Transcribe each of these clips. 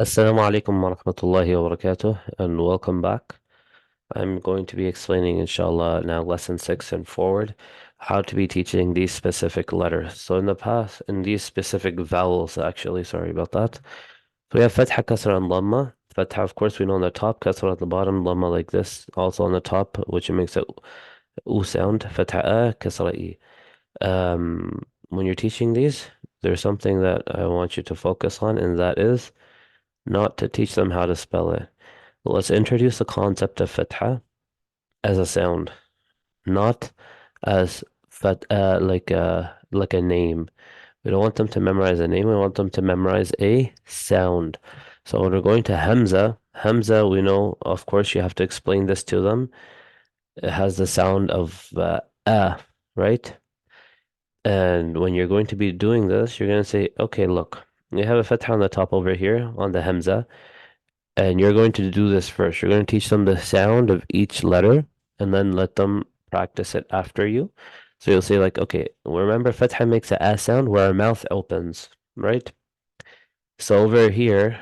Assalamu alaikum wa rahmatullahi wa barakatuh, and welcome back. I'm going to be explaining, inshallah, now lesson six and forward, how to be teaching these specific letters. So in the past, in these specific vowels, actually, sorry about that. So we have fatha, kasra, and dhamma. Fatha, of course, we know on the top, kasra at the bottom, dhamma like this, also on the top, which makes it u sound. Fatha, kasra, e. When you're teaching these, there's something that I want you to focus on, and that is not to teach them how to spell it. Let's introduce the concept of fatha as a sound, not as like a name. We don't want them to memorize a name. We want them to memorize a sound. So when we're going to Hamza, Hamza, we know, of course, you have to explain this to them. It has the sound of right? And when you're going to be doing this, you're going to say, okay, look, you have a fatha on the top over here on the Hamza. And you're going to do this first. You're going to teach them the sound of each letter and then let them practice it after you. So you'll say like, okay, remember Fatha makes a sound where our mouth opens, right? So over here,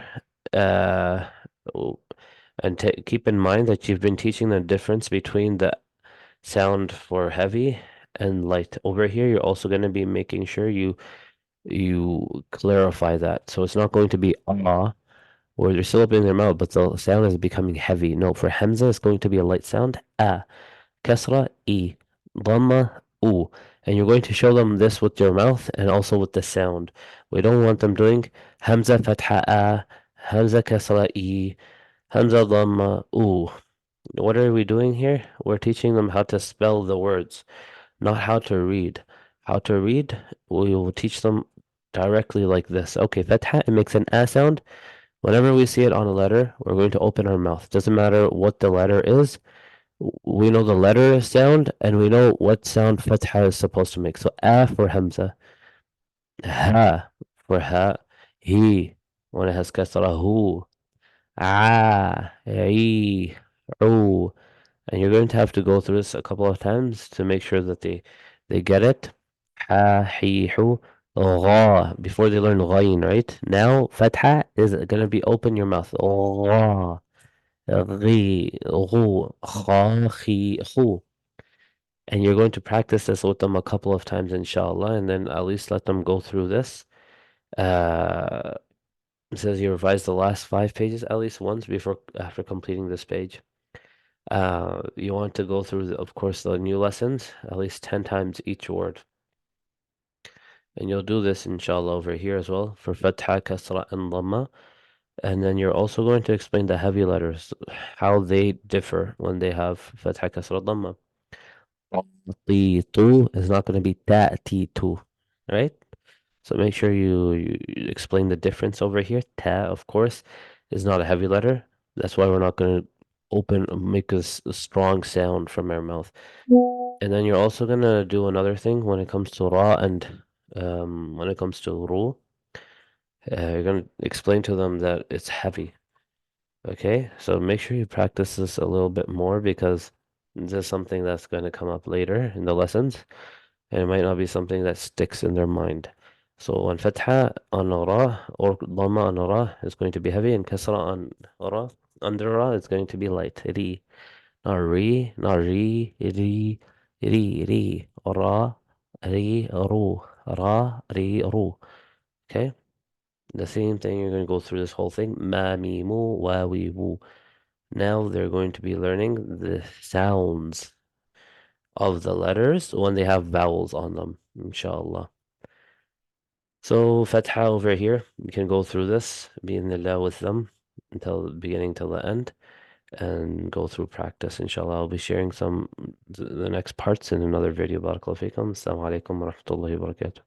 uh, and keep in mind that you've been teaching the difference between the sound for heavy and light. Over here, you're also going to be making sure you clarify that. So it's not going to be ah or they're still opening their mouth, but the sound is becoming heavy. No, for Hamza, it's going to be a light sound. Kasra, E. Dhamma, U. And you're going to show them this with your mouth and also with the sound. We don't want them doing Hamza, Fatha, Hamza, Kasra, E. Hamza, Dhamma, U. What are we doing here? We're teaching them how to spell the words, not how to read. How to read, we will teach them directly like this. Okay, Fatha, it makes an A sound. Whenever we see it on a letter, we're going to open our mouth. Doesn't matter what the letter is. We know the letter sound and we know what sound fatha is supposed to make. So a for Hamza, ha for ha, he when it has kasra hu, I, u. And you're going to have to go through this a couple of times to make sure that they get it. Ha, he, hu, gha, before they learn ghain, right? Now fatha is going to be open your mouth. Gha. غي غو خا خي خو, and you're going to practice this with them a couple of times inshallah, and then at least let them go through this. uh it says you revise the last 5 pages at least once before after completing this page. You want to go through of course the new lessons at least 10 times each word, and you'll do this inshallah over here as well for fatha, kasra, and dhamma. And then you're also going to explain the heavy letters, how they differ when they have fatha, kasra, dhamma. Tu is not going to be ta'titu, right? So make sure you explain the difference over here. Ta, of course, is not a heavy letter. That's why we're not going to make a strong sound from our mouth. And then you're also going to do another thing when it comes to ra and when it comes to ru. You're going to explain to them that it's heavy. Okay, so make sure you practice this a little bit more because this is something that's going to come up later in the lessons, and it might not be something that sticks in their mind. So on fatha on ra or dhamma on ra is going to be heavy, and kasra on ra under ra is going to be light. Ri, not re, not ri, ri, ri, ra, ri, ru, ra, ri, ru. Okay, the same thing. You're going to go through this whole thing. Ma, mi, mu, wa, wi, wu. Now they're going to be learning the sounds of the letters when they have vowels on them, inshallah. So Fatha over here, you can go through this, bi'idhnillah, with them until the beginning till the end and go through practice, inshallah. I'll be sharing the next parts in another video. Barakallahu feekum. Assalamu alaikum wa rahmatullahi wa barakatuh.